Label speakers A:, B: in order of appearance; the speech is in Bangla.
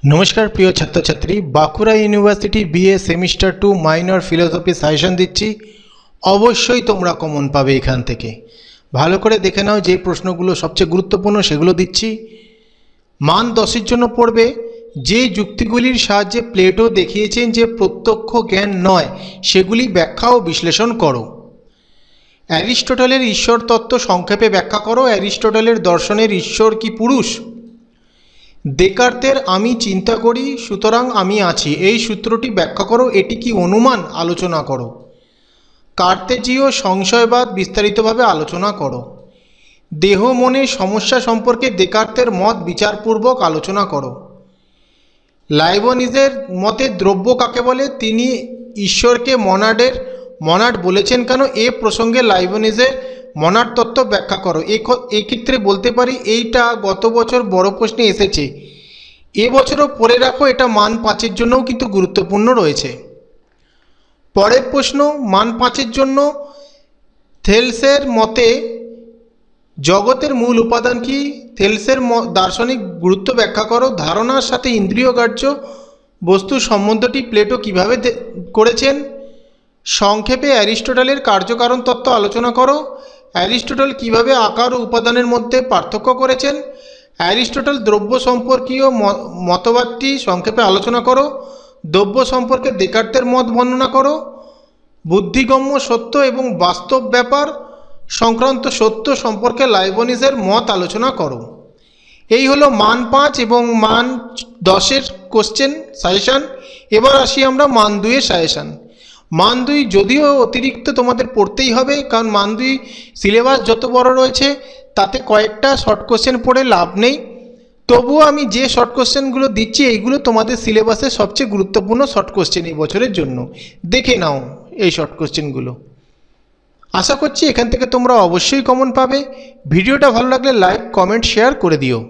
A: नमस्कार प्रिय छात्र छात्री Bankura university BA semester 2 minor philosophy suggestion दिচ্ছি অবশ্যই তোমরা কমন পাবে এখান থেকে ভালো করে দেখে নাও যে প্রশ্নগুলো সবচেয়ে গুরুত্বপূর্ণ সেগুলো দিচ্ছি মান 10 এর জন্য পড়বে যে যুক্তিগুলির সাহায্যে প্লেটো দেখিয়েছেন যে প্রত্যক্ষ জ্ঞান নয় সেগুলি ব্যাখ্যা ও বিশ্লেষণ করো অ্যারিস্টটলের ঈশ্বর তত্ত্ব সংক্ষেপে ব্যাখ্যা করো অ্যারিস্টটলের দর্শনের ঈশ্বর কি পুরুষ দেকার্তের আমি চিন্তা করি সুতরাং আমি আছি এই সূত্রটি ব্যাখ্যা করো এটি কি অনুমান আলোচনা করো কার্তেজীয় সংশয়বাদ বিস্তারিতভাবে আলোচনা করো দেহ মনের সমস্যা সম্পর্কে দেকার্তের মত বিচারপূর্বক আলোচনা করো লাইবনিজের মতে দ্রব্য কাকে বলে তিনি ঈশ্বরকে মনাড বলেছেন কেন এ প্রসঙ্গে লাইবনিজের মনাড তত্ত্ব ব্যাখ্যা করো এক্ষেত্রে বলতে পারি এইটা গত বছর বড় প্রশ্নে এসেছে এবছরও পড়ে রাখো এটা মান 5 এর জন্যও কিন্তু গুরুত্বপূর্ণ রয়েছে পরের প্রশ্ন মান 5 এর জন্য থেলসের মতে জগতের মূল উপাদান কি থেলসের দার্শনিক গুরুত্ব ব্যাখ্যা করো ধারণার সাথে ইন্দ্রিয়গ্রাহ্য বস্তুর সম্বন্ধটি প্লেটো কিভাবে করেছেন সংক্ষেপে অ্যারিস্টটলের কার্যকারণ তত্ত্ব আলোচনা করো অ্যারিস্টটল কিভাবে আকার ও উপাদানের মধ্যে পার্থক্য করেছেন অ্যারিস্টটল দ্রব্য সম্পর্কীয় মতবাদটি সংক্ষেপে আলোচনা করো দ্রব্য সম্পর্কে দেকার্তের মত বর্ণনা করো বুদ্ধিগম্য সত্য এবং বাস্তব ব্যাপার সংক্রান্ত সত্য সম্পর্কে লাইবনিজের মত আলোচনা করো এই হলো মান 5 এবং মান 10 এর কোশ্চেন সাজেশন এবার আসি আমরা মান 2 এর সাজেশন মান 2 যদিও অতিরিক্ত তোমাদের পড়তেই হবে কারণ মান 2 সিলেবাস যত বড় রয়েছে তাতে কয়েকটা শর্ট কোশ্চেন পড়ে লাভ নেই তবুও আমি যে শর্ট কোশ্চেনগুলো দিচ্ছি এইগুলো তোমাদের সিলেবাসে সবচেয়ে গুরুত্বপূর্ণ শর্ট কোশ্চেন এই বছরের জন্য দেখে নাও এই শর্ট কোশ্চেনগুলো আশা করছি এখান থেকে তোমরা অবশ্যই কমন পাবে ভিডিওটা ভালো লাগলে লাইক কমেন্ট শেয়ার করে দিও।